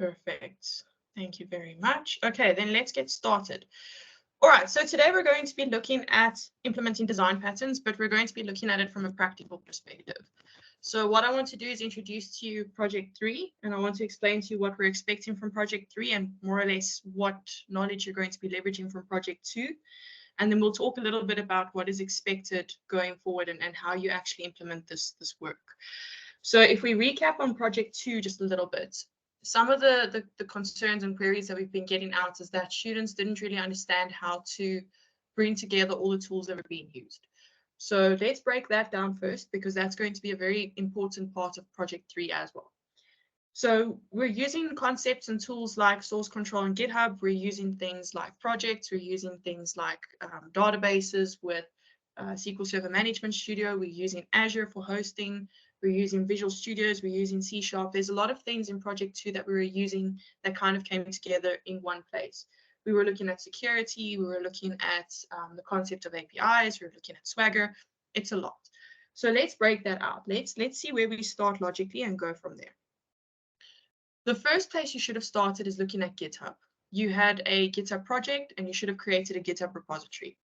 Perfect. Thank you very much. Okay, then let's get started. All right, so today we're going to be looking at implementing design patterns, but we're going to be looking at it from a practical perspective. So what I want to do is introduce to you Project 3, and I want to explain to you what we're expecting from Project 3 and more or less what knowledge you're going to be leveraging from Project 2. And then we'll talk a little bit about what is expected going forward and how you actually implement this work. So if we recap on Project 2 just a little bit, some of the concerns and queries that we've been getting out is that students didn't really understand how to bring together all the tools that were being used. So let's break that down first, because that's going to be a very important part of Project 3 as well. So we're using concepts and tools like source control and GitHub. We're using things like projects. We're using things like databases with SQL Server Management Studio. We're using Azure for hosting. We're using Visual Studios. We're using C#. There's a lot of things in Project 2 that we were using that kind of came together in one place. We were looking at security. We were looking at the concept of APIs. We were looking at Swagger. It's a lot. So let's break that out. Let's see where we start logically and go from there. The first place you should have started is looking at GitHub. You had a GitHub project and you should have created a GitHub repository.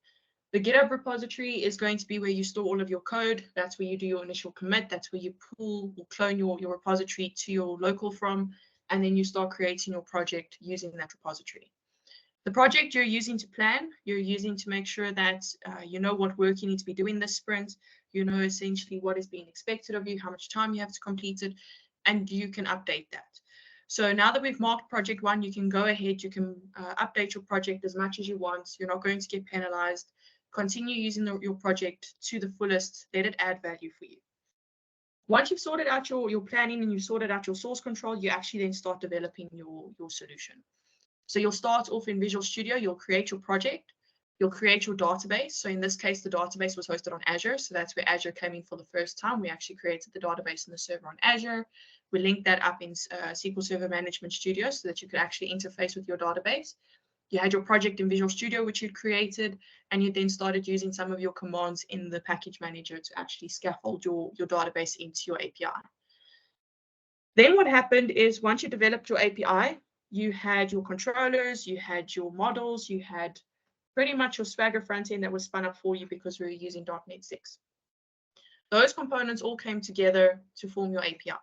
The GitHub repository is going to be where you store all of your code. That's where you do your initial commit. That's where you pull or clone your repository to your local from, and then you start creating your project using that repository. The project you're using to plan, you're using to make sure that you know what work you need to be doing this sprint. You know essentially what is being expected of you, how much time you have to complete it, and you can update that. So now that we've marked project 1, you can go ahead, you can update your project as much as you want. You're not going to get penalized. Continue using your project to the fullest. Let it add value for you. Once you've sorted out your planning and you've sorted out your source control, you actually then start developing your solution. So you'll start off in Visual Studio. You'll create your project. You'll create your database. So in this case, the database was hosted on Azure. So that's where Azure came in for the first time. We actually created the database and the server on Azure. We linked that up in SQL Server Management Studio so that you could actually interface with your database. You had your project in Visual Studio, which you'd created, and you then started using some of your commands in the package manager to actually scaffold your database into your API. Then what happened is once you developed your API, you had your controllers, you had your models, you had pretty much your Swagger front end that was spun up for you because we were using .NET 6. Those components all came together to form your API.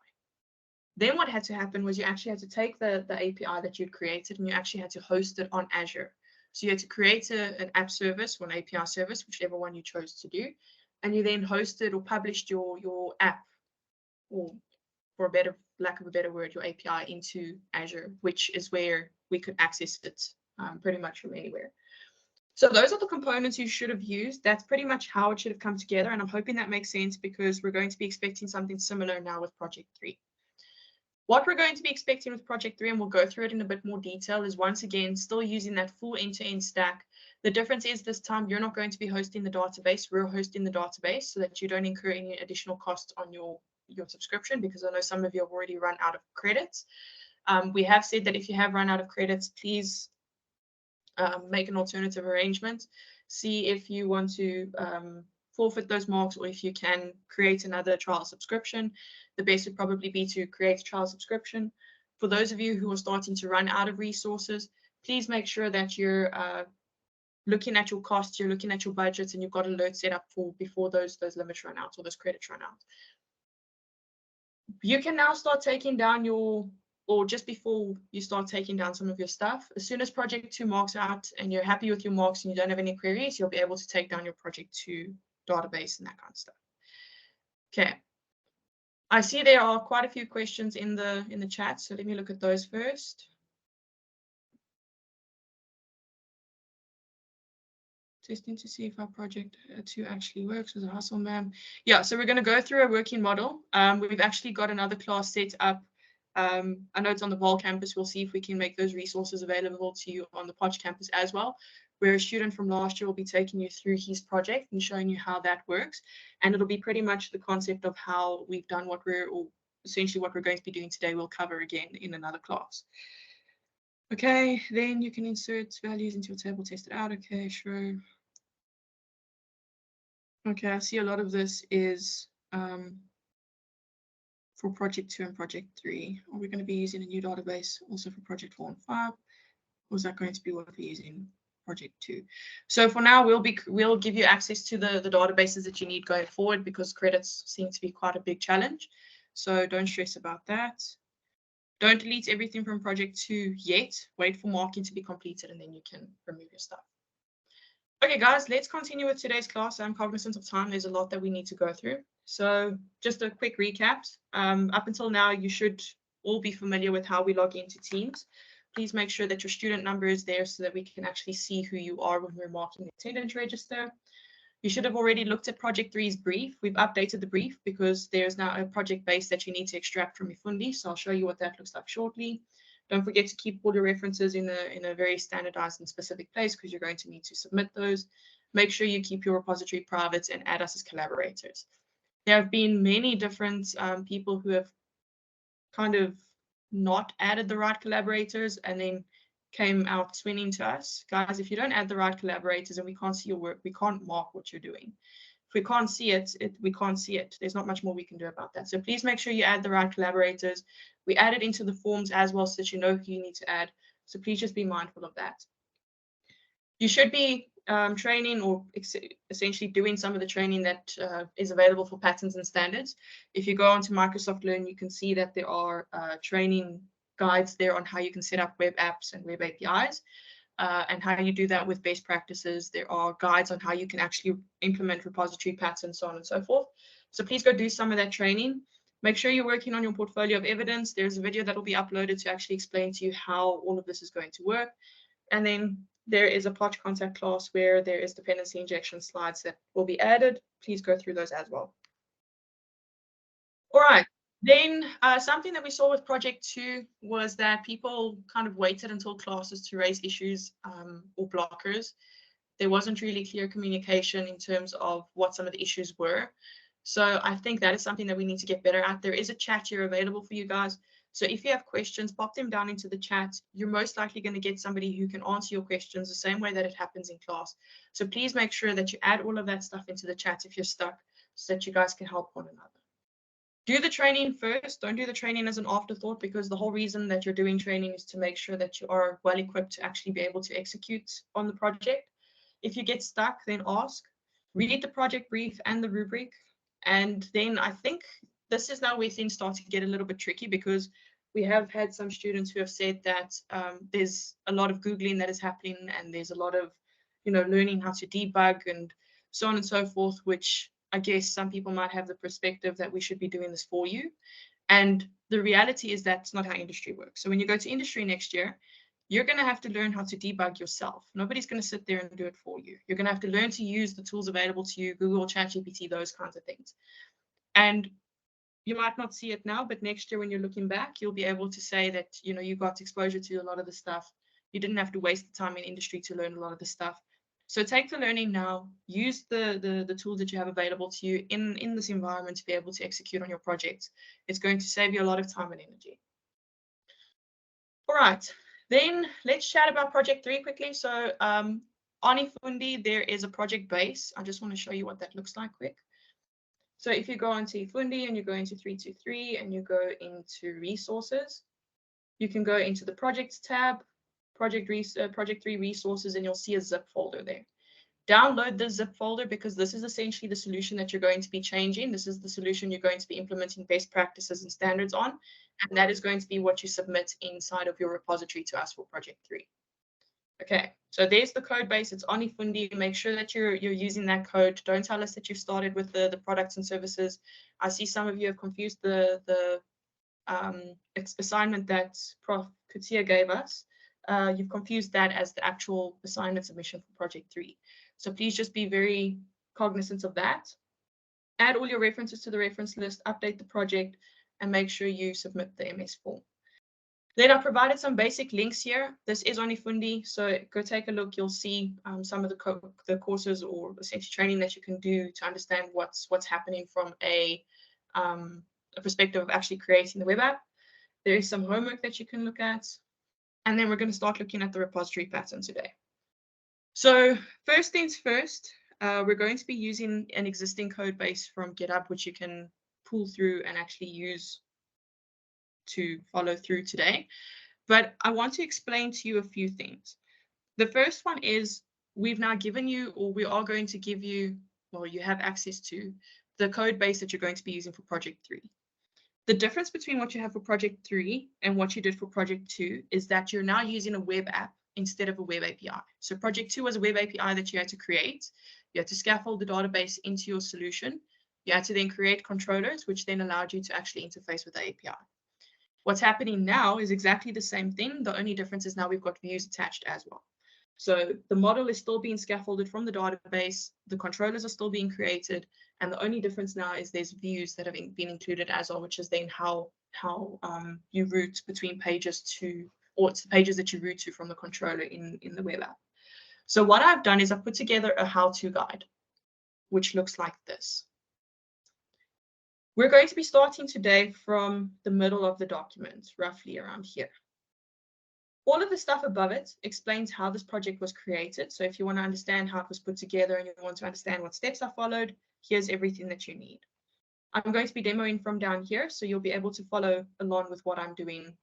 Then what had to happen was you actually had to take the API that you'd created and you actually had to host it on Azure. So you had to create an app service or an API service, whichever one you chose to do, and you then hosted or published your app, or for lack of a better word, your API into Azure, which is where we could access it pretty much from anywhere. So those are the components you should have used. That's pretty much how it should have come together. And I'm hoping that makes sense because we're going to be expecting something similar now with Project 3. What we're going to be expecting with Project 3, and we'll go through it in a bit more detail, is once again, still using that full end-to-end stack. The difference is this time you're not going to be hosting the database. We're hosting the database so that you don't incur any additional costs on your subscription, because I know some of you have already run out of credits. We have said that if you have run out of credits, please make an alternative arrangement. See if you want to forfeit those marks, or if you can create another trial subscription. The best would probably be to create a trial subscription. For those of you who are starting to run out of resources, please make sure that you're looking at your costs, you're looking at your budgets, and you've got alerts set up for before those limits run out or those credits run out. You can now start taking down or just before you start taking down some of your stuff, as soon as Project 2 marks out and you're happy with your marks and you don't have any queries, you'll be able to take down your Project 2 database and that kind of stuff. Okay. I see there are quite a few questions in the chat, so let me look at those first. Testing to see if our Project 2 actually works as a hustle, ma'am. Yeah, so we're going to go through a working model. We've actually got another class set up. I know it's on the Vol campus. We'll see if we can make those resources available to you on the Poch campus as well, where a student from last year will be taking you through his project and showing you how that works. And it'll be pretty much the concept of how we've done essentially what we're going to be doing today, we'll cover again in another class. Okay, then you can insert values into your table, test it out. Okay, sure. Okay, I see a lot of this is for project 2 and project 3? Are we going to be using a new database also for project 4 and 5? Or is that going to be what we're using project 2? So for now, we'll give you access to the databases that you need going forward, because credits seem to be quite a big challenge. So don't stress about that. Don't delete everything from project 2 yet. Wait for marking to be completed, and then you can remove your stuff. Okay, guys, let's continue with today's class. I'm cognizant of time. There's a lot that we need to go through. So just a quick recap. Up until now, you should all be familiar with how we log into Teams. Please make sure that your student number is there so that we can actually see who you are when we're marking the attendance register. You should have already looked at Project 3's brief. We've updated the brief because there's now a project base that you need to extract from Ifundi. So I'll show you what that looks like shortly. Don't forget to keep all your references in a very standardized and specific place, because you're going to need to submit those. Make sure you keep your repository private and add us as collaborators. There have been many different people who have kind of not added the right collaborators and then came out swinging to us. Guys, if you don't add the right collaborators and we can't see your work, we can't mark what you're doing. If we can't see it, we can't see it. There's not much more we can do about that. So please make sure you add the right collaborators. We add it into the forms as well so that you know who you need to add. So please just be mindful of that. You should be training or essentially doing some of the training that is available for patterns and standards. If you go onto Microsoft Learn, you can see that there are training guides there on how you can set up web apps and web APIs. And how you do that with best practices. There are guides on how you can actually implement repository patterns, so on and so forth. So please go do some of that training. Make sure you're working on your portfolio of evidence. There's a video that will be uploaded to actually explain to you how all of this is going to work. And then there is a Plotch contact class where there is dependency injection slides that will be added. Please go through those as well. All right. Then something that we saw with project 2 was that people kind of waited until classes to raise issues or blockers. There wasn't really clear communication in terms of what some of the issues were. So I think that is something that we need to get better at. There is a chat here available for you guys. So if you have questions, pop them down into the chat. You're most likely going to get somebody who can answer your questions the same way that it happens in class. So please make sure that you add all of that stuff into the chat if you're stuck, so that you guys can help one another. Do the training first. Don't do the training as an afterthought, because the whole reason that you're doing training is to make sure that you are well equipped to actually be able to execute on the project. If you get stuck, then ask. Read the project brief and the rubric. And then I think this is now where things start to get a little bit tricky, because we have had some students who have said that there's a lot of Googling that is happening, and there's a lot of, learning how to debug and so on and so forth, which I guess some people might have the perspective that we should be doing this for you. And the reality is that's not how industry works. So when you go to industry next year, you're going to have to learn how to debug yourself. Nobody's going to sit there and do it for you. You're going to have to learn to use the tools available to you, Google, ChatGPT, those kinds of things. And you might not see it now, but next year when you're looking back, you'll be able to say that, you got exposure to a lot of the stuff. You didn't have to waste the time in industry to learn a lot of the stuff. So take the learning now, use the tools that you have available to you in this environment to be able to execute on your projects. It's going to save you a lot of time and energy. All right, then let's chat about project 3 quickly. So on Ifundi, there is a project base. I just want to show you what that looks like quick. So if you go onto Ifundi and you go into 323 and you go into resources, you can go into the projects tab, project 3 resources, and you'll see a zip folder there. Download the zip folder, because this is essentially the solution that you're going to be changing. This is the solution you're going to be implementing best practices and standards on, and that is going to be what you submit inside of your repository to us for project 3. Okay, so there's the code base. It's on Ifundi. Make sure that you're using that code. Don't tell us that you've started with the products and services. I see some of you have confused the assignment that Prof. Kutia gave us. You've confused that as the actual assignment submission for project 3. So please just be very cognizant of that. Add all your references to the reference list, update the project, and make sure you submit the MS form. Then I provided some basic links here. This is on Ifundi, so go take a look. You'll see some of the courses or essentially training that you can do to understand what's happening from a perspective of actually creating the web app. There is some homework that you can look at. And then we're going to start looking at the repository pattern today. So first things first, we're going to be using an existing code base from GitHub, which you can pull through and actually use to follow through today. But I want to explain to you a few things. The first one is we've now given you, or we are going to give you, well, you have access to the code base that you're going to be using for project 3. The difference between what you have for project 3 and what you did for project 2 is that you're now using a web app instead of a web API. So project 2 was a web API that you had to create. You had to scaffold the database into your solution. You had to then create controllers, which then allowed you to actually interface with the API. What's happening now is exactly the same thing. The only difference is now we've got views attached as well. So the model is still being scaffolded from the database. The controllers are still being created. And the only difference now is there's views that have been included as well, which is then how you route between pages to, or it's the pages that you route to from the controller in the web app. So what I've done is I've put together a how-to guide, which looks like this. We're going to be starting today from the middle of the document, roughly around here. All of the stuff above it explains how this project was created. So if you want to understand how it was put together and you want to understand what steps I followed, here's everything that you need. I'm going to be demoing from down here, so you'll be able to follow along with what I'm doing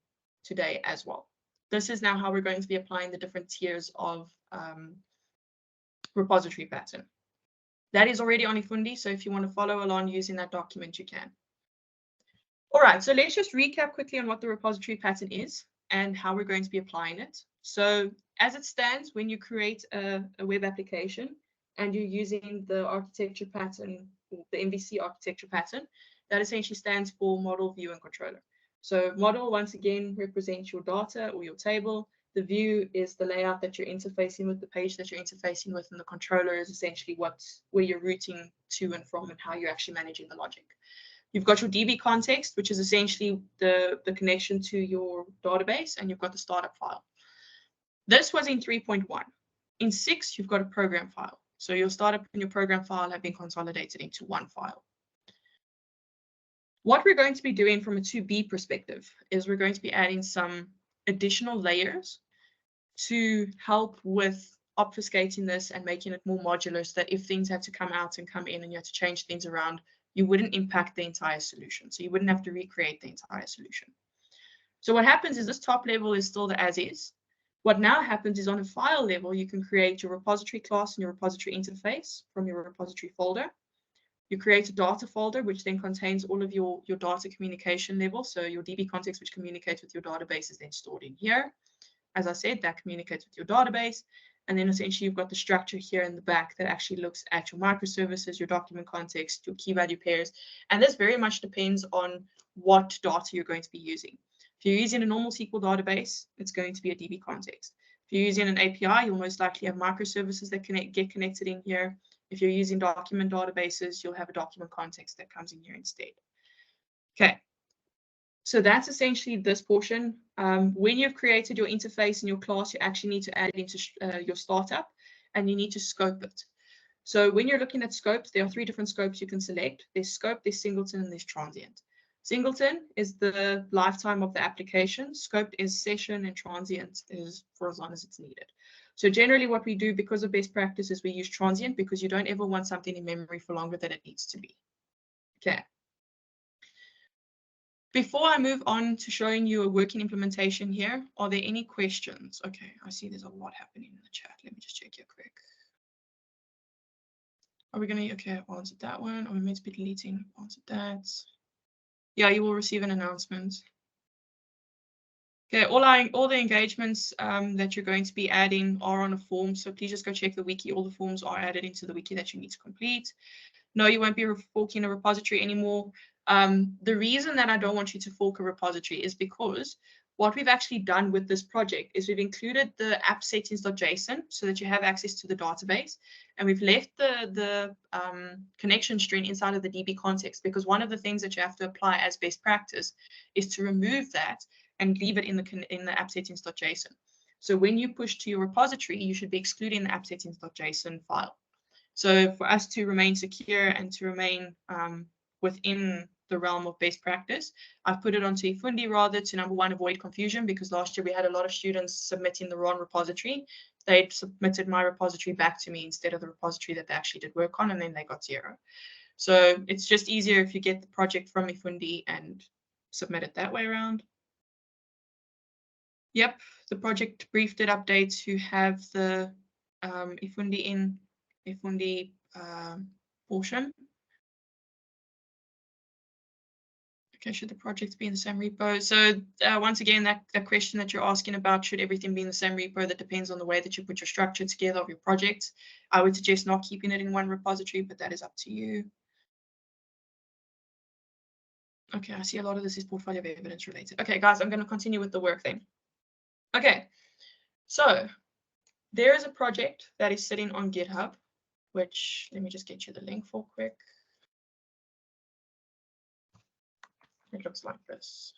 today as well. This is now how we're going to be applying the different tiers of repository pattern. That is already on eFundi, so if you want to follow along using that document, you can. All right, so let's just recap quickly on what the repository pattern is and how we're going to be applying it. So as it stands, when you create a web application and you're using the architecture pattern, the MVC architecture pattern, that essentially stands for model, view, and controller. So model, once again, represents your data or your table. The view is the layout that you're interfacing with, the page that you're interfacing with, and the controller is essentially where you're routing to and from and how you're actually managing the logic. You've got your DB context, which is essentially the connection to your database, and you've got the startup file. This was in 3.1. In 6, you've got a program file. So your startup and your program file have been consolidated into one file. What we're going to be doing from a 2B perspective is we're going to be adding some additional layers to help with obfuscating this and making it more modular so that if things have to come out and come in and you have to change things around, you wouldn't impact the entire solution. So you wouldn't have to recreate the entire solution. So what happens is this top level is still the as is. What now happens is on a file level, you can create your repository class and your repository interface from your repository folder. You create a data folder, which then contains all of your data communication level. So your DB context, which communicates with your database, is then stored in here. As I said, that communicates with your database. And then essentially you've got the structure here in the back that actually looks at your microservices, your document context, your key value pairs. And this very much depends on what data you're going to be using. If you're using a normal SQL database, it's going to be a DB context. If you're using an API, you'll most likely have microservices that get connected in here. If you're using document databases, you'll have a document context that comes in here instead. Okay. So that's essentially this portion. When you've created your interface and your class, you actually need to add it into your startup and you need to scope it. So when you're looking at scopes, there are 3 different scopes you can select. There's scope, there's singleton, and there's transient. Singleton is the lifetime of the application. Scoped is session, and transient is for as long as it's needed. So generally what we do because of best practice is we use transient because you don't ever want something in memory for longer than it needs to be. Okay. Before I move on to showing you a working implementation here, are there any questions? Okay, I see there's a lot happening in the chat. Let me just check here quick. Are we going to, okay, I answered that one. Are we meant to be deleting? Answered that. Yeah, you will receive an announcement. Okay, all the engagements that you're going to be adding are on a form, so please just go check the wiki. All the forms are added into the wiki that you need to complete. No, you won't be forking a repository anymore. The reason that I don't want you to fork a repository is because what we've actually done with this project is we've included the app settings.json so that you have access to the database, and we've left the connection string inside of the DB context because one of the things that you have to apply as best practice is to remove that and leave it in the app settings.json. So when you push to your repository, you should be excluding the app settings.json file. So for us to remain secure and to remain within the realm of best practice, I've put it onto eFundi rather to, number one, avoid confusion, because last year we had a lot of students submitting the wrong repository. They'd submitted my repository back to me instead of the repository that they actually did work on, and then they got 0. So it's just easier if you get the project from eFundi and submit it that way around. Yep, the project brief did update to have the Ifundi portion. Okay, should the project be in the same repo? So once again, that question that you're asking about, should everything be in the same repo, that depends on the way that you put your structure together of your projects. I would suggest not keeping it in one repository, but that is up to you. Okay, I see a lot of this is portfolio of evidence related. Okay, guys, I'm going to continue with the work then. Okay, so there is a project that is sitting on GitHub, which let me just get you the link for quick. It looks like this.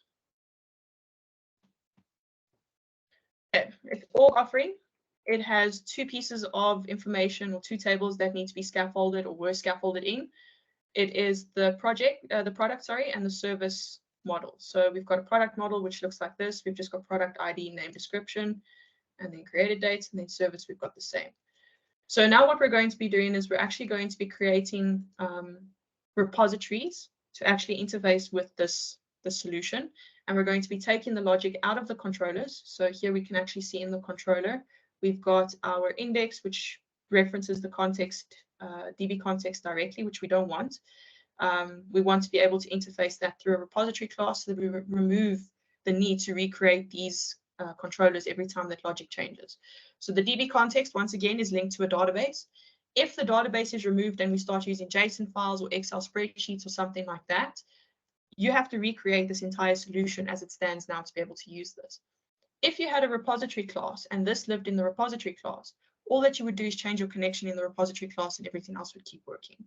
Okay, it's org offering. It has two pieces of information or two tables that need to be scaffolded or were scaffolded in. It is the product, and the service model. So we've got a product model, which looks like this. We've just got product ID, name, description, and then created dates, and then service, we've got the same. So now what we're going to be doing is we're actually going to be creating repositories to actually interface with the solution. And we're going to be taking the logic out of the controllers. So here we can actually see in the controller, we've got our index, which references the context, DB context directly, which we don't want. We want to be able to interface that through a repository class so that we remove the need to recreate these controllers every time that logic changes. So the DB context, once again, is linked to a database. If the database is removed and we start using JSON files or Excel spreadsheets or something like that, you have to recreate this entire solution as it stands now to be able to use this. If you had a repository class and this lived in the repository class, all that you would do is change your connection in the repository class and everything else would keep working.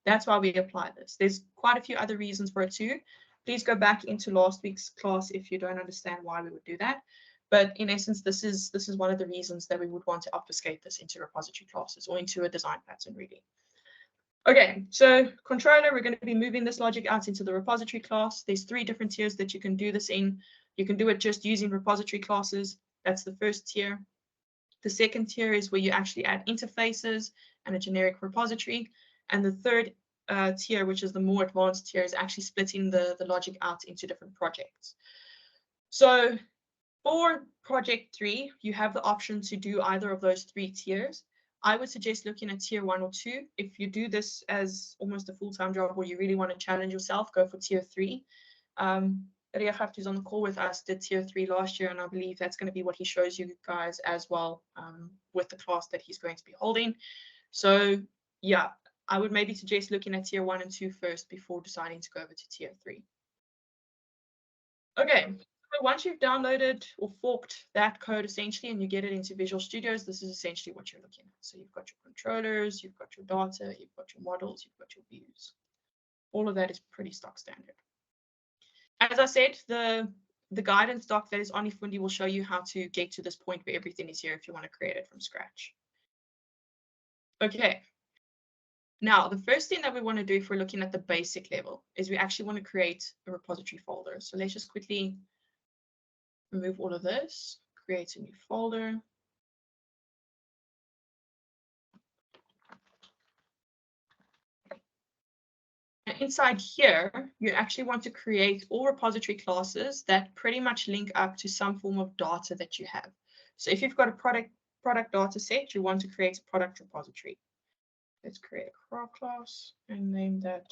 That's why we apply this. There's quite a few other reasons for it too. Please go back into last week's class if you don't understand why we would do that. But in essence, this is one of the reasons that we would want to obfuscate this into repository classes or into a design pattern, really. Okay, so controller, we're going to be moving this logic out into the repository class. There's 3 different tiers that you can do this in. You can do it just using repository classes. That's the first tier. The second tier is where you actually add interfaces and a generic repository. And the third tier, which is the more advanced tier, is actually splitting the logic out into different projects. So for project 3, you have the option to do either of those 3 tiers. I would suggest looking at tier 1 or 2. If you do this as almost a full-time job or you really want to challenge yourself, go for tier 3. Riahat, who's on the call with us, did tier 3 last year, and I believe that's going to be what he shows you guys as well with the class that he's going to be holding. So yeah, I would maybe suggest looking at tier 1 and 2 first before deciding to go over to tier 3. Okay, so once you've downloaded or forked that code essentially and you get it into Visual Studios, this is essentially what you're looking at. So you've got your controllers, you've got your data, you've got your models, you've got your views. All of that is pretty stock standard. As I said, the guidance doc that is on Ifundi will show you how to get to this point where everything is here if you want to create it from scratch. Okay. Now, the first thing that we want to do if we're looking at the basic level is we actually want to create a repository folder. So let's just quickly remove all of this, create a new folder. And inside here, you actually want to create all repository classes that pretty much link up to some form of data that you have. So if you've got a product data set, you want to create a product repository. Let's create a CRA class and name that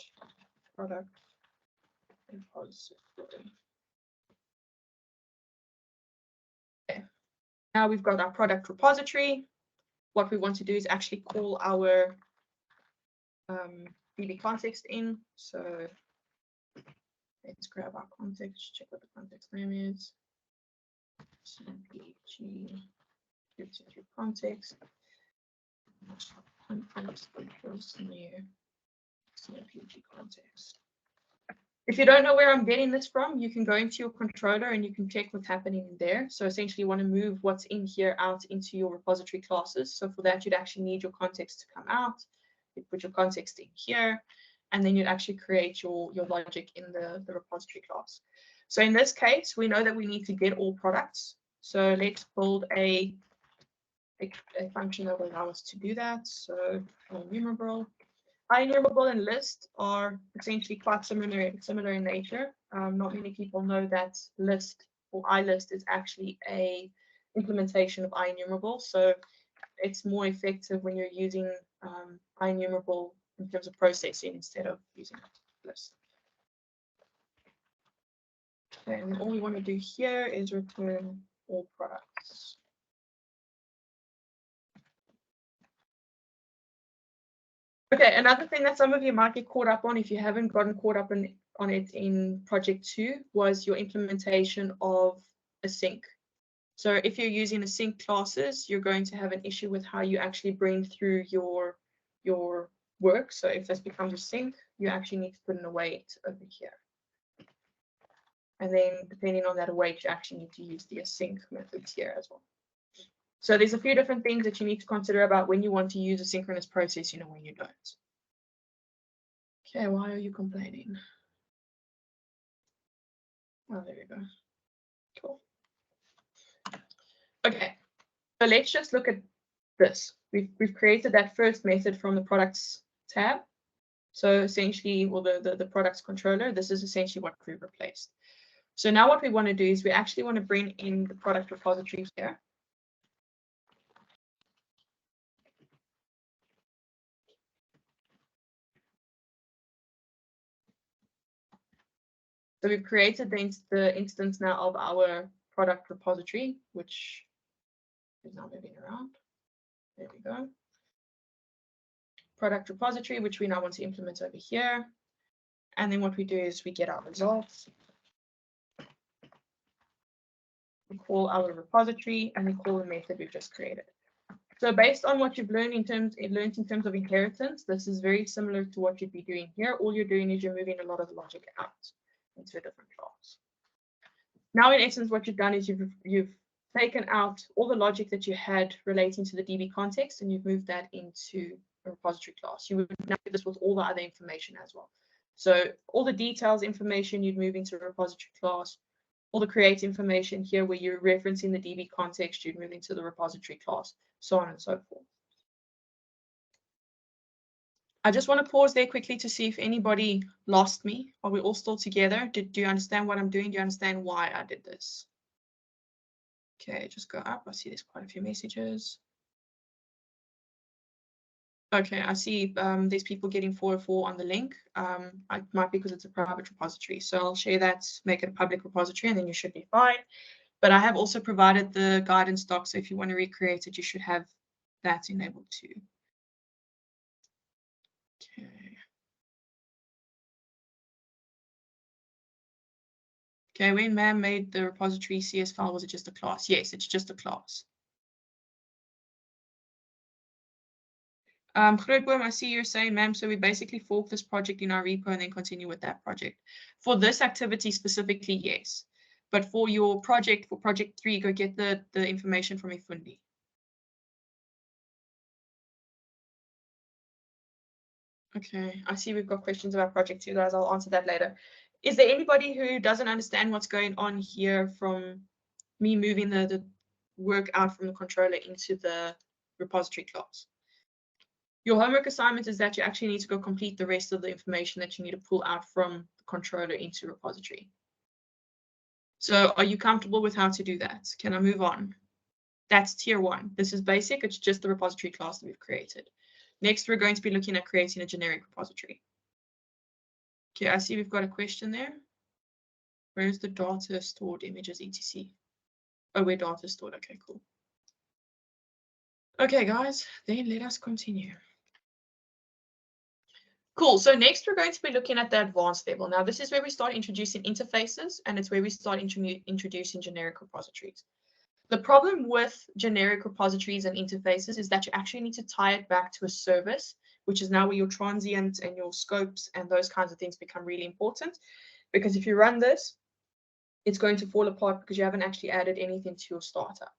product repository. Okay. Now we've got our product repository. What we want to do is actually call our DB context in. So let's grab our context, check what the context name is. CMPG323 context. CMPG context. If you don't know where I'm getting this from, you can go into your controller and you can check what's happening in there. So essentially you want to move what's in here out into your repository classes. So for that, you'd actually need your context to come out. You put your context in here, and then you'd actually create your logic in the repository class. So in this case, we know that we need to get all products. So let's build a function that will allow us to do that. So enumerable. IEnumerable and list are essentially quite similar in nature. Not many people know that list or iList is actually a implementation of IEnumerable. So it's more effective when you're using IEnumerable in terms of processing instead of using list. And all we want to do here is return all products. Okay, another thing that some of you might get caught up on, if you haven't gotten caught up on it in project 2, was your implementation of async. So if you're using async classes, you're going to have an issue with how you actually bring through your work. So if this becomes async, you actually need to put an await over here. And then depending on that await, you actually need to use the async methods here as well. So there's a few different things that you need to consider about when you want to use asynchronous processing and when you don't. Okay, why are you complaining? Oh, there we go. Cool. Okay, so let's just look at this. We've created that first method from the products tab. So essentially, well, the products controller, this is essentially what we've replaced. So now what we want to do is we actually want to bring in the product repository here. So we've created the instance now of our product repository, which is now moving around. There we go. Product repository, which we now want to implement over here. And then what we do is we get our results. We call our repository and we call the method we've just created. So based on what you've learned in terms of inheritance, this is very similar to what you'd be doing here. All you're doing is you're moving a lot of the logic out into a different class. Now, in essence, what you've done is you've taken out all the logic that you had relating to the DB context, and you've moved that into a repository class. You would now do this with all the other information as well. So all the details information you'd move into a repository class. All the create information here where you're referencing the DB context, you'd move into the repository class, so on and so forth. I just want to pause there quickly to see if anybody lost me. Are we all still together? Do you understand what I'm doing? Do you understand why I did this? Okay, just go up. I see there's quite a few messages. Okay, I see there's people getting 404 on the link. It might be because it's a private repository. So I'll share that, make it a public repository, and then you should be fine. But I have also provided the guidance doc. So if you want to recreate it, you should have that enabled too. Okay. Okay, when ma'am made the repository CS file, was it just a class? Yes, it's just a class. Grootboom, I see you're saying, ma'am, so we basically fork this project in our repo and then continue with that project. For this activity specifically, yes. But for your project, for project 3, go get the information from Ifundi. Okay, I see we've got questions about project 2, guys. I'll answer that later. Is there anybody who doesn't understand what's going on here from me moving the work out from the controller into the repository class? Your homework assignment is that you actually need to go complete the rest of the information that you need to pull out from the controller into repository. So are you comfortable with how to do that? Can I move on? That's tier 1. This is basic. It's just the repository class that we've created. Next, we're going to be looking at creating a generic repository. Okay, I see we've got a question there. Where's the data stored images, etc? Oh, where data is stored. Okay, cool. Okay, guys, then let us continue. Cool. So next we're going to be looking at the advanced level. Now this is where we start introducing interfaces, and it's where we start introducing generic repositories. The problem with generic repositories and interfaces is that you actually need to tie it back to a service, which is now where your transient and your scopes and those kinds of things become really important. Because if you run this, it's going to fall apart because you haven't actually added anything to your startup.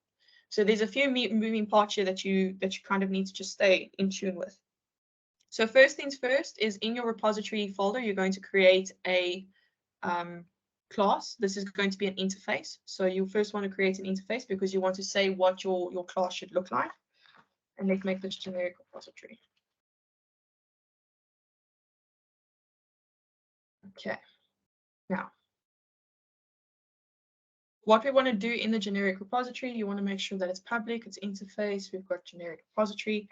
So there's a few moving parts here that you kind of need to just stay in tune with. So first things first is in your repository folder, you're going to create a class. This is going to be an interface. So you first want to create an interface because you want to say what your class should look like. And let's make this generic repository. Okay. Now, What we want to do in the generic repository, you want to make sure that it's public, it's interface, we've got generic repository.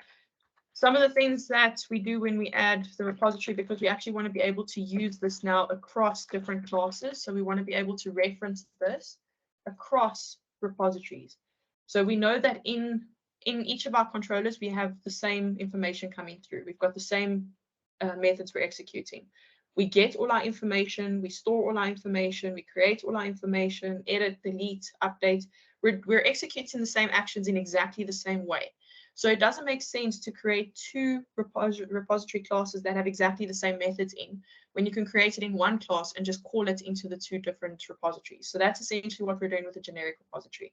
Some of the things that we do when we add the repository, because we actually want to be able to use this now across different classes. So we want to be able to reference this across repositories. So we know that in each of our controllers, we have the same information coming through. We've got the same methods we're executing. We get all our information, we store all our information, we create all our information, edit, delete, update. We're executing the same actions in exactly the same way. So it doesn't make sense to create two repository classes that have exactly the same methods in, when you can create it in one class and just call it into the two different repositories. So that's essentially what we're doing with the generic repository.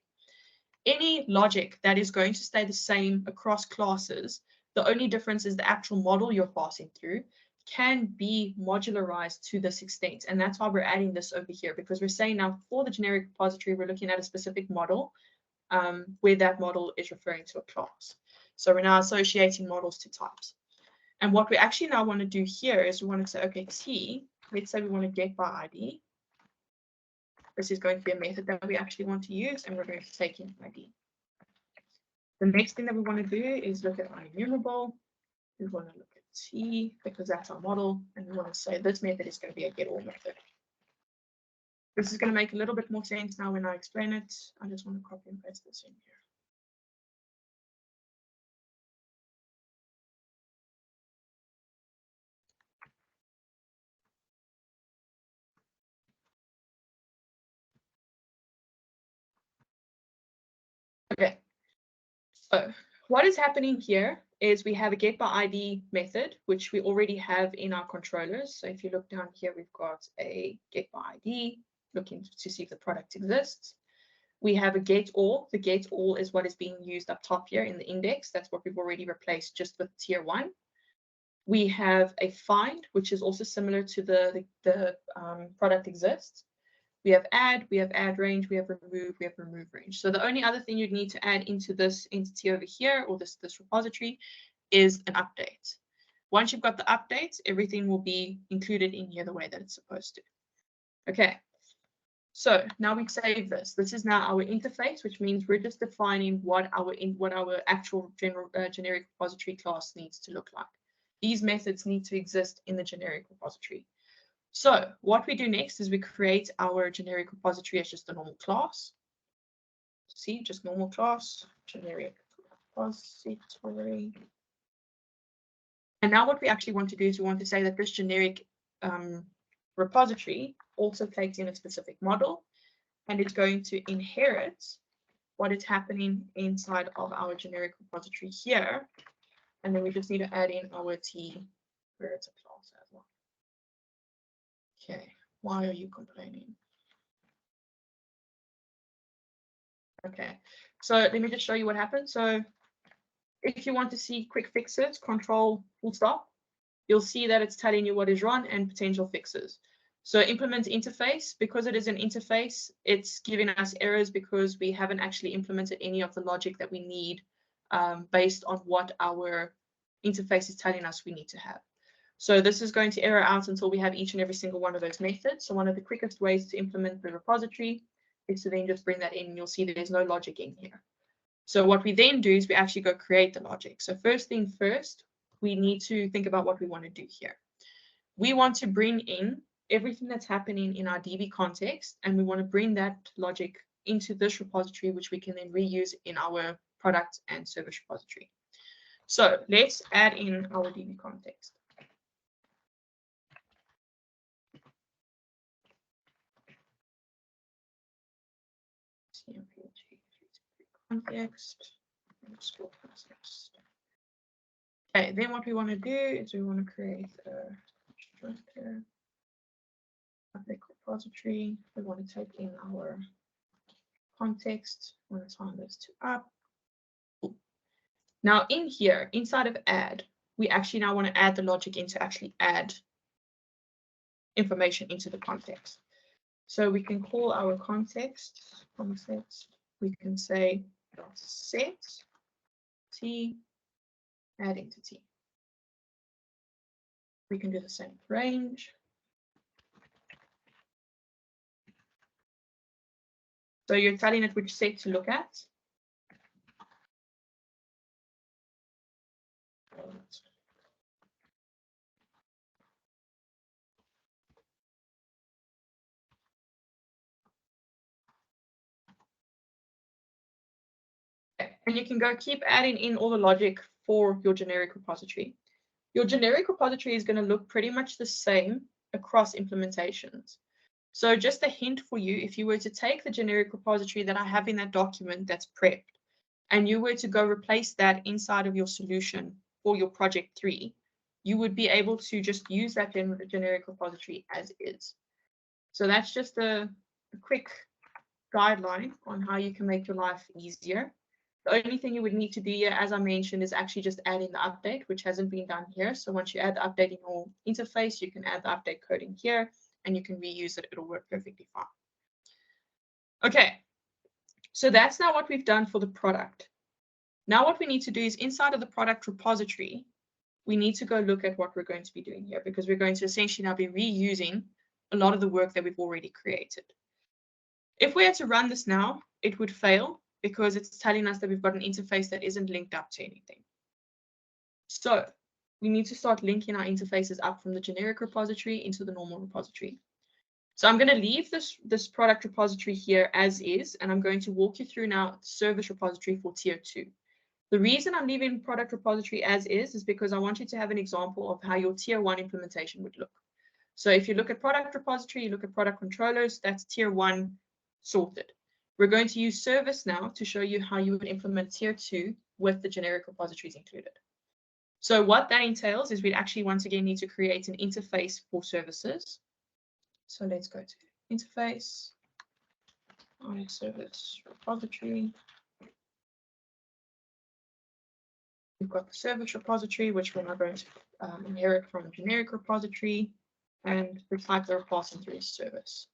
Any logic that is going to stay the same across classes, the only difference is the actual model you're passing through, can be modularized to this extent. And that's why we're adding this over here, because we're saying now for the generic repository, we're looking at a specific model where that model is referring to a class. So we're now associating models to types. And what we actually now want to do here is we want to say, okay, T, let's say we want to get by ID. This is going to be a method that we actually want to use, and we're going to take in ID. The next thing that we want to do is look at our enumerable. We want to look at T, because that's our model, and we want to say this method is going to be a get all method. This is going to make a little bit more sense now when I explain it. I just want to copy and paste this in here. Okay, so what is happening here is we have a get by ID method, which we already have in our controllers. So if you look down here, we've got a get by ID, looking to see if the product exists. We have a get all. The get all is what is being used up top here in the index. That's what we've already replaced just with tier 1. We have a find, which is also similar to the product exists. We have add range, we have remove range. So the only other thing you'd need to add into this entity over here, or this repository, is an update. Once you've got the updates, everything will be included in here the way that it's supposed to. Okay, so now we save this. This is now our interface, which means we're just defining what our actual generic repository class needs to look like. These methods need to exist in the generic repository. So what we do next is we create our generic repository as just a normal class. See, just normal class, generic repository. And now what we actually want to do is we want to say that this generic repository also takes in a specific model, and it's going to inherit what is happening inside of our generic repository here. And then we just need to add in our T where it's a class as well. Okay, why are you complaining? Okay, so let me just show you what happens. So if you want to see quick fixes, control full stop, you'll see that it's telling you what is run and potential fixes. So implement interface, because it is an interface, it's giving us errors because we haven't actually implemented any of the logic that we need based on what our interface is telling us we need to have. So this is going to error out until we have each and every single one of those methods. So one of the quickest ways to implement the repository is to then just bring that in, and you'll see there's no logic in here. So what we then do is we actually go create the logic. So first thing first, we need to think about what we want to do here. We want to bring in everything that's happening in our DB context, and we want to bring that logic into this repository, which we can then reuse in our product and service repository. So let's add in our DB context. CMPG323 context. Okay, then what we want to do is we want to create a structure, public repository. We want to take in our context. We want to turn this to up. Now in here, inside of add, we actually now want to add the logic in to actually add information into the context. So we can call our context, we can say set T, add into T. We can do the same range. So you're telling it which set to look at. And you can go keep adding in all the logic for your generic repository. Your generic repository is going to look pretty much the same across implementations. So just a hint for you, if you were to take the generic repository that I have in that document that's prepped, and you were to go replace that inside of your solution for your project 3, you would be able to just use that generic repository as is. So that's just a quick guideline on how you can make your life easier. The only thing you would need to do here, as I mentioned, is actually just add in the update, which hasn't been done here. So once you add the update in your interface, you can add the update coding here, and you can reuse it. It'll work perfectly fine. Okay, so that's now what we've done for the product. Now what we need to do is inside of the product repository, we need to go look at what we're going to be doing here, because we're going to essentially now be reusing a lot of the work that we've already created. If we had to run this now, it would fail because it's telling us that we've got an interface that isn't linked up to anything. So we need to start linking our interfaces up from the generic repository into the normal repository. So I'm going to leave this product repository here as is, and I'm going to walk you through now service repository for tier 2. The reason I'm leaving product repository as is because I want you to have an example of how your tier 1 implementation would look. So if you look at product repository, you look at product controllers, that's tier 1 sorted. We're going to use service now to show you how you would implement tier 2 with the generic repositories included. So what that entails is we'd actually once again need to create an interface for services. So let's go to interface, on service repository. We've got the service repository, which we're now going to inherit from a generic repository, and the type that we're passing through is service.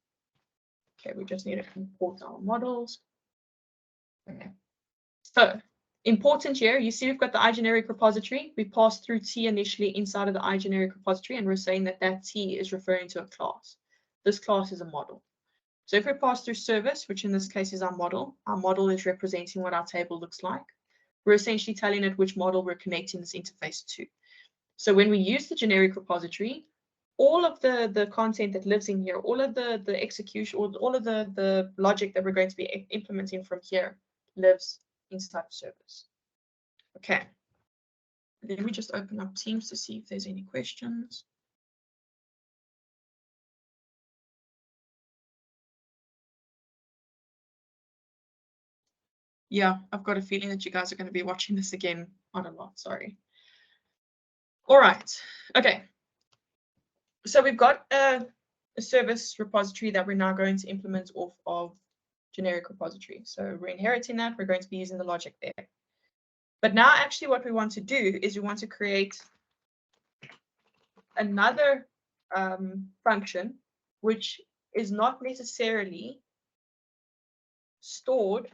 Okay, we just need to import our models. Okay. So important here, you see we've got the iGeneric repository. We passed through T initially inside of the iGeneric repository, and we're saying that that T is referring to a class. This class is a model. So if we pass through service, which in this case is our model is representing what our table looks like. We're essentially telling it which model we're connecting this interface to. So when we use the generic repository, all of the content that lives in here, all of the execution, all of the logic that we're going to be implementing from here lives inside of service. Okay. Let me just open up Teams to see if there's any questions. Yeah, I've got a feeling that you guys are going to be watching this again on a lot. Sorry. All right. Okay. So we've got a service repository that we're now going to implement off of generic repository. So we're inheriting that. We're going to be using the logic there. But now actually what we want to do is we want to create another function which is not necessarily stored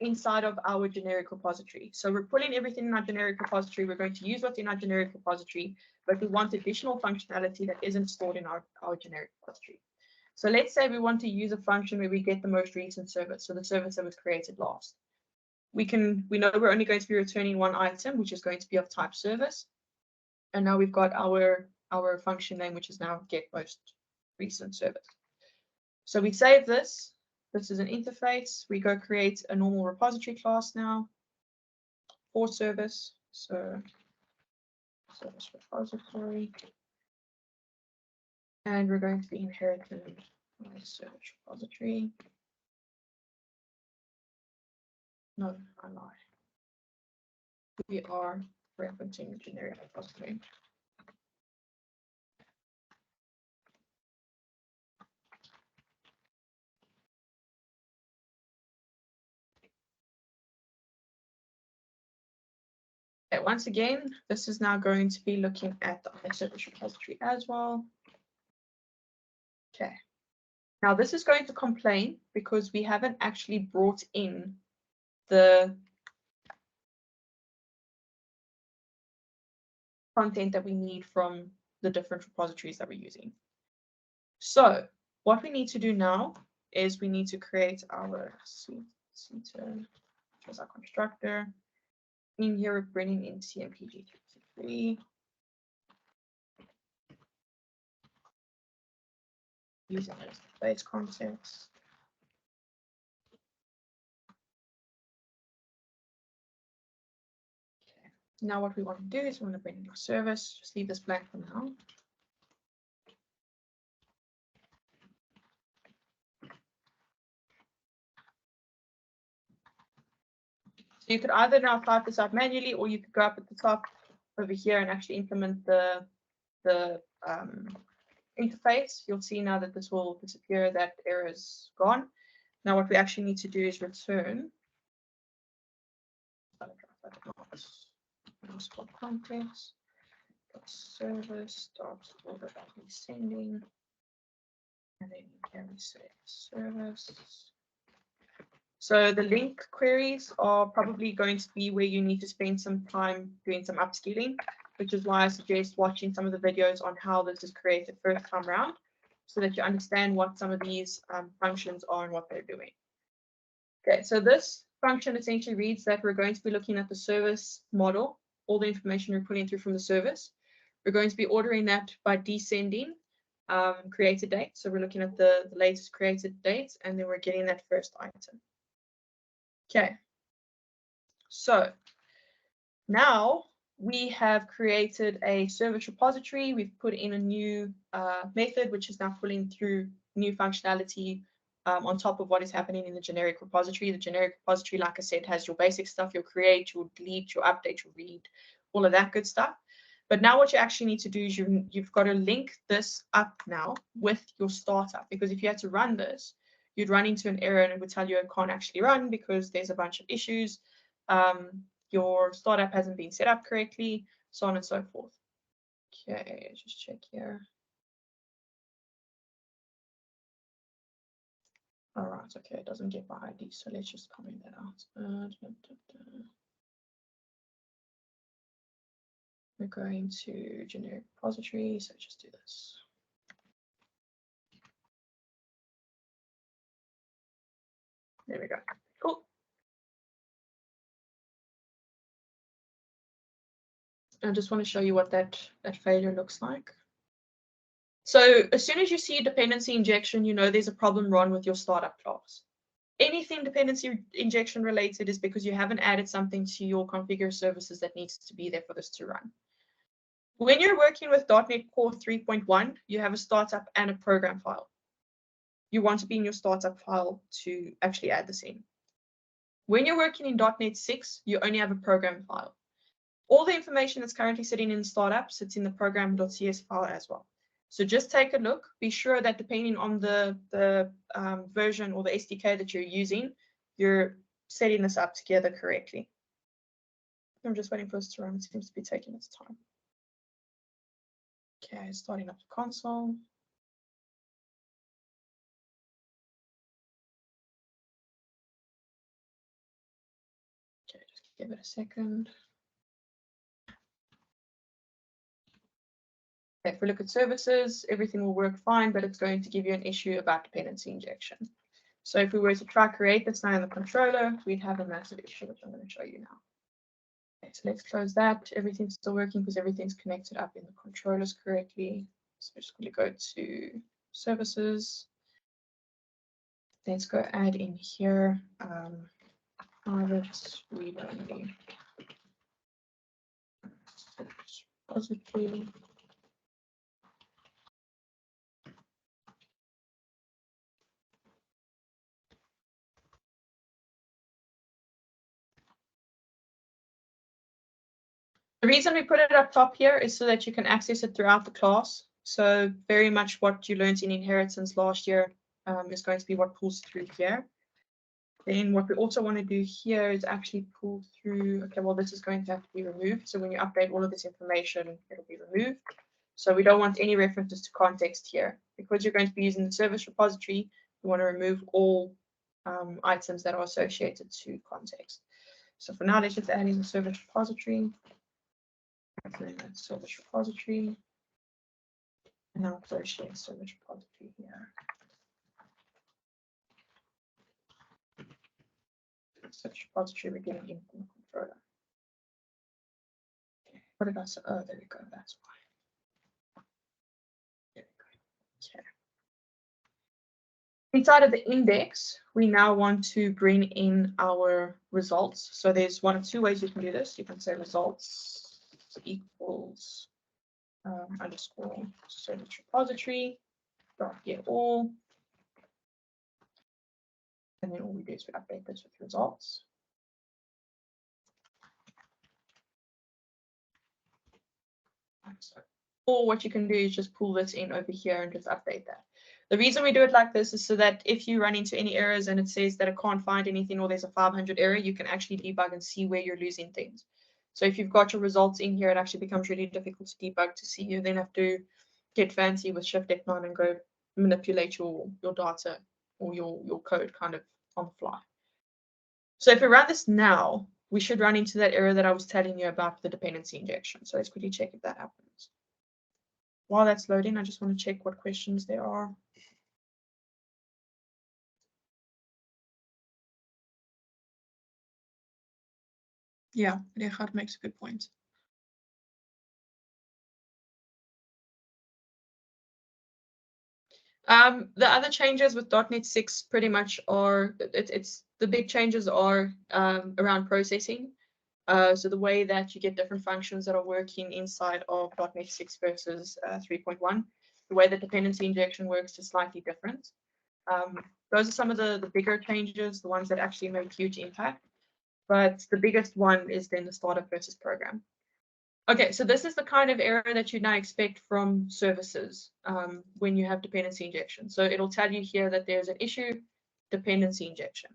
inside of our generic repository. So we're pulling everything in our generic repository. We're going to use what's in our generic repository, but we want additional functionality that isn't stored in our generic repository. So let's say we want to use a function where we get the most recent service, so the service that was created last. We know we're only going to be returning one item, which is going to be of type service. And now we've got our function name, which is now get most recent service. So we save this. This is an interface. We go create a normal repository class now for service. So service repository. And we're going to be inheriting my service repository. No, I lied. We are referencing generic repository. Okay, once again, this is now going to be looking at the iService repository as well. Okay. Now this is going to complain because we haven't actually brought in the content that we need from the different repositories that we're using. So what we need to do now is we need to create our CETA, which was our constructor. In here, we're bringing in CMPG323. Using it as the base context. Okay. Now what we want to do is we want to bring in our service. Just leave this blank for now. So you could either now type this out manually, or you could go up at the top over here and actually implement the interface. You'll see now that this will disappear, that error is gone. Now what we actually need to do is return context service dot order that we're sending, and then here we say service. So the link queries are probably going to be where you need to spend some time doing some upskilling, which is why I suggest watching some of the videos on how this is created first time around, so that you understand what some of these functions are and what they're doing. Okay, so this function essentially reads that we're going to be looking at the service model, all the information we're pulling through from the service. We're going to be ordering that by descending created date. So we're looking at the latest created date, and then we're getting that first item. Okay, so now we have created a service repository. We've put in a new method, which is now pulling through new functionality on top of what is happening in the generic repository. The generic repository, like I said, has your basic stuff, your create, your delete, your update, your read, all of that good stuff. But now what you actually need to do is you've got to link this up now with your startup, because if you had to run this, you'd run into an error and it would tell you it can't actually run because there's a bunch of issues. Your startup hasn't been set up correctly, so on and so forth. Okay, just check here. All right, okay, it doesn't get my ID, so let's just comment that out. We're going to generic repository, so just do this. There we go. Cool. I just want to show you what that failure looks like. So as soon as you see a dependency injection, you know there's a problem wrong with your startup class. Anything dependency injection related is because you haven't added something to your configure services that needs to be there for this to run. When you're working with .NET Core 3.1, you have a startup and a program file. You want to be in your startup file to actually add this in. When you're working in .NET 6, you only have a program file. All the information that's currently sitting in startup sits in the program.cs file as well. So just take a look. Be sure that depending on the version or the SDK that you're using, you're setting this up together correctly. I'm just waiting for this to run. It seems to be taking its time. Okay, starting up the console. Okay, just give it a second. Okay, if we look at services, everything will work fine, but it's going to give you an issue about dependency injection. So if we were to try create this now in the controller, we'd have a massive issue, which I'm going to show you now. Okay, so let's close that. Everything's still working because everything's connected up in the controllers correctly. So we're just going to go to services. Let's go add in here private read-only repository. The reason we put it up top here is so that you can access it throughout the class. So very much what you learned in inheritance last year is going to be what pulls through here. Then what we also want to do here is actually pull through, okay, well, this is going to have to be removed. So when you update all of this information, it'll be removed. So we don't want any references to context here. Because you're going to be using the service repository, we want to remove all items that are associated to context. So for now, let's just add in the service repository. Service repository. And now associate service repository here. search repository we're getting in from the controller. What did I say? Oh, there we go. That's why. There we go. Okay. Inside of the index, we now want to bring in our results. So there's one of two ways you can do this. You can say results equals underscore service repository dot get all. And then all we do is we update this with results. Or what you can do is just pull this in over here and just update that. The reason we do it like this is so that if you run into any errors and it says that it can't find anything or there's a 500 error, you can actually debug and see where you're losing things. So if you've got your results in here, it actually becomes really difficult to debug to see. You then have to get fancy with Shift F9 and go manipulate your data or your code kind of on the fly. So if we run this now, we should run into that error that I was telling you about the dependency injection. So let's quickly check if that happens. While that's loading, I just want to check what questions there are. Yeah, Richard makes a good point. The other changes with .NET 6 pretty much are, it's the big changes are around processing. So the way that you get different functions that are working inside of .NET 6 versus 3.1, the way that dependency injection works is slightly different. Those are some of the bigger changes, the ones that actually make huge impact. But the biggest one is then the startup versus program. Okay, so this is the kind of error that you now expect from services when you have dependency injection. So it'll tell you here that there's an issue, dependency injection.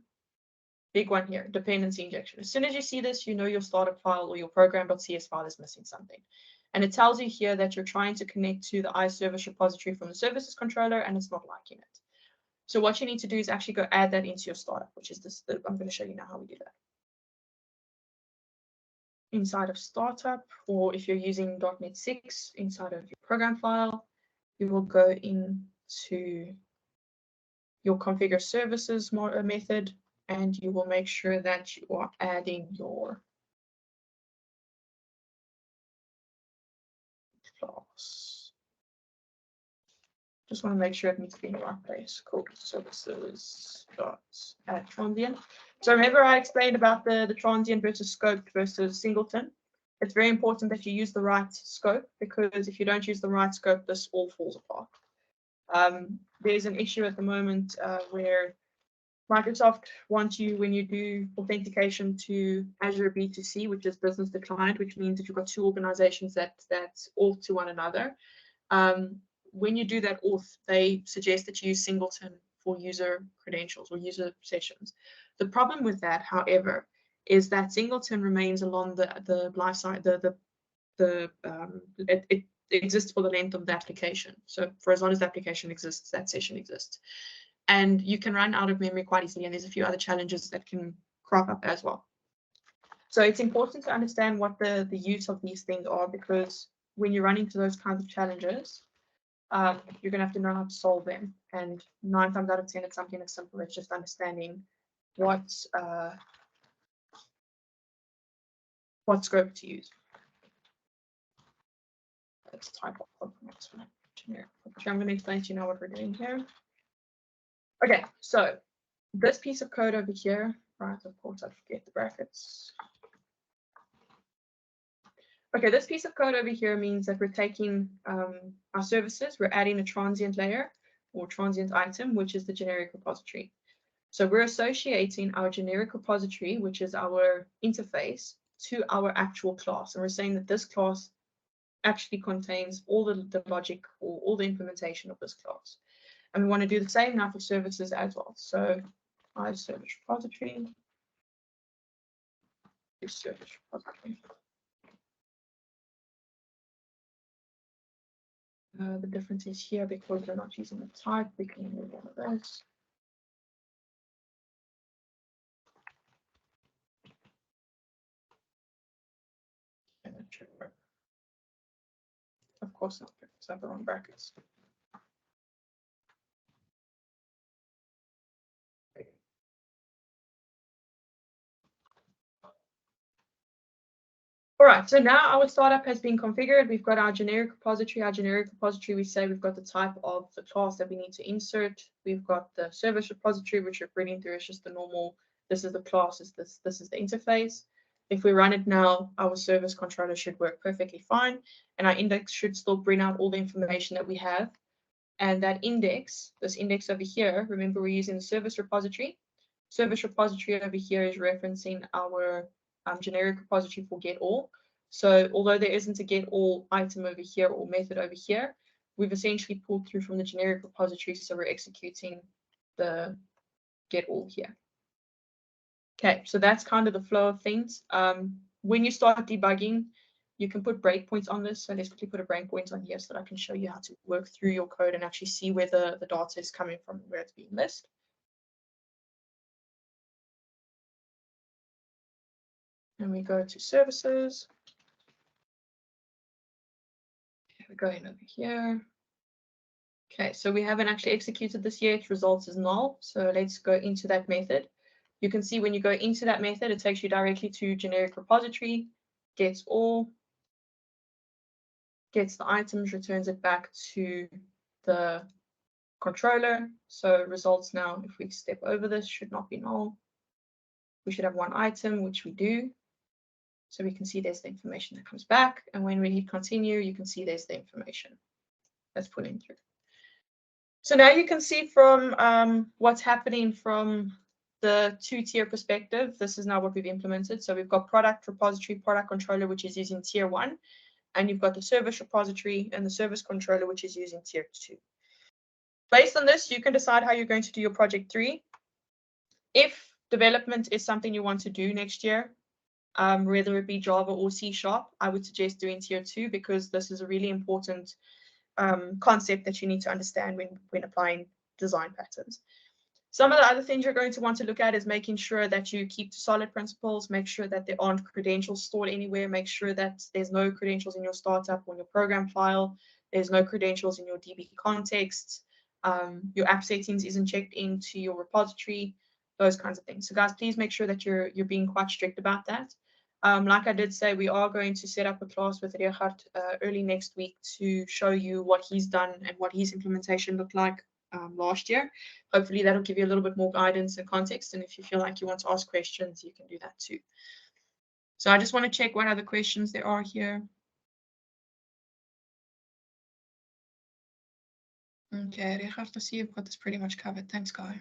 Big one here, dependency injection. As soon as you see this, you know your startup file or your program.cs file is missing something. And it tells you here that you're trying to connect to the iService repository from the services controller and it's not liking it. So what you need to do is actually go add that into your startup, which is this. I'm going to show you now how we do that. Inside of startup, or if you're using .NET 6 inside of your program file, you will go into your configure services method, and you will make sure that you are adding your class. Just want to make sure it needs to be in the right place. Cool. Services dot add transient. So remember I explained about the transient versus scoped versus singleton. It's very important that you use the right scope, because if you don't use the right scope, this all falls apart. There's an issue at the moment where Microsoft wants you, when you do authentication to Azure B2C, which is business to client, which means that you've got two organizations that's auth to one another. When you do that auth, they suggest that you use singleton for user credentials or user sessions. The problem with that, however, is that singleton remains along the life cycle. It exists for the length of the application. So for as long as the application exists, that session exists. And you can run out of memory quite easily, and there's a few other challenges that can crop up as well. So it's important to understand what the use of these things are, because when you run into those kinds of challenges, you're going to have to know how to solve them. And 9 times out of 10, it's something as simple as just understanding what scope to use. Let's type up generic. I'm going to explain to you now what we're doing here. Okay, so this piece of code over here, right? Of course, I forget the brackets. Okay, this piece of code over here means that we're taking our services, we're adding a transient layer or transient item, which is the generic repository. So we're associating our generic repository, which is our interface, to our actual class. And we're saying that this class actually contains all the logic or all the implementation of this class. And we want to do the same now for services as well. So iService repository, service repository. The difference is here, because we're not using the type, we can remove one of those. Of course not, because I have the wrong brackets. All right, so now our startup has been configured. We've got our generic repository. Our generic repository, we say we've got the type of the class that we need to insert. We've got the service repository, which we're bringing through. It's just the normal, this is the class, this is the interface. If we run it now, our service controller should work perfectly fine. And our index should still bring out all the information that we have. And that index, this index over here, remember we're using the service repository. Service repository over here is referencing our generic repository for get all. So although there isn't a get all item over here or method over here, we've essentially pulled through from the generic repository. So we're executing the get all here. Okay, so that's kind of the flow of things. When you start debugging, you can put breakpoints on this. So let's quickly put a breakpoint on here so that I can show you how to work through your code and actually see where the data is coming from, where it's being listed. And we go to services. We're going over here. Okay, so we haven't actually executed this yet. Results is null. So let's go into that method. You can see when you go into that method, it takes you directly to generic repository, gets all, gets the items, returns it back to the controller. So results now, if we step over this, should not be null. We should have one item, which we do. So we can see there's the information that comes back. And when we hit continue, you can see there's the information that's put in through. So now you can see from what's happening from the two-tier perspective. This is now what we've implemented. So we've got product repository, product controller, which is using tier 1. And you've got the service repository and the service controller, which is using tier 2. Based on this, you can decide how you're going to do your project 3. If development is something you want to do next year, whether it be Java or C#, I would suggest doing tier 2 because this is a really important concept that you need to understand when applying design patterns. Some of the other things you're going to want to look at is making sure that you keep to solid principles, make sure that there aren't credentials stored anywhere, make sure that there's no credentials in your startup or in your program file, there's no credentials in your DB context, your app settings isn't checked into your repository, those kinds of things. So guys, please make sure that you're being quite strict about that. Like I did say, we are going to set up a class with Richard early next week to show you what he's done and what his implementation looked like last year. Hopefully that'll give you a little bit more guidance and context. And if you feel like you want to ask questions, you can do that too. So I just want to check what other questions there are here. Okay, Richard, I see you've got this pretty much covered. Thanks, Guy.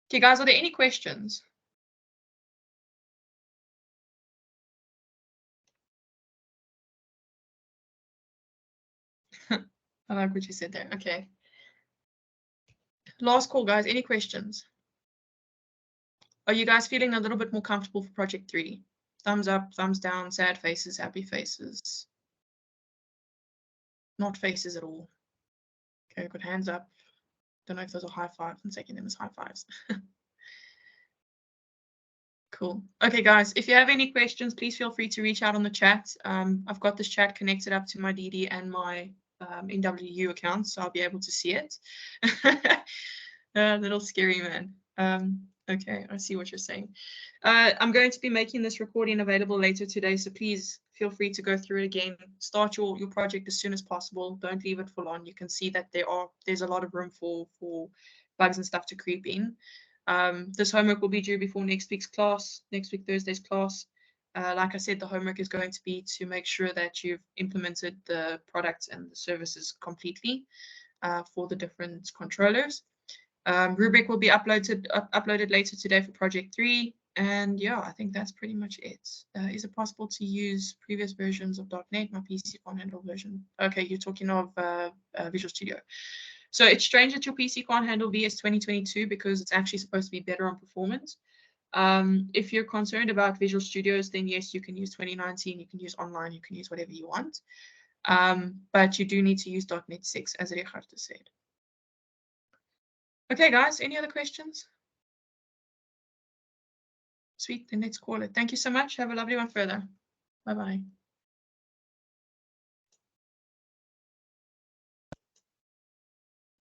Okay, guys, are there any questions? I like what you said there. Okay. Last call, guys. Any questions? Are you guys feeling a little bit more comfortable for project 3? Thumbs up, thumbs down, sad faces, happy faces. Not faces at all. Okay, good, hands up. Don't know if those are high fives. I'm taking them as high fives. Cool. Okay, guys, if you have any questions, please feel free to reach out on the chat. I've got this chat connected up to my DD and my NWU account, so I'll be able to see it. Little scary man. Okay, I see what you're saying. I'm going to be making this recording available later today, so please feel free to go through it again. Start your project as soon as possible. Don't leave it for long. You can see that there's a lot of room for bugs and stuff to creep in. This homework will be due before next week's class, next week Thursday's class. Like I said, the homework is going to be to make sure that you've implemented the products and the services completely for the different controllers. Rubric will be uploaded later today for project 3. And yeah, I think that's pretty much it. Is it possible to use previous versions of .NET? My PC can't handle version. Okay, you're talking of Visual Studio. So it's strange that your PC can't handle VS 2022 because it's actually supposed to be better on performance. If you're concerned about Visual Studios, then yes, you can use 2019, you can use online, you can use whatever you want. But you do need to use .NET 6, as Richard said. Okay, guys, any other questions? Sweet, then let's call it. Thank you so much. Have a lovely one further. Bye-bye.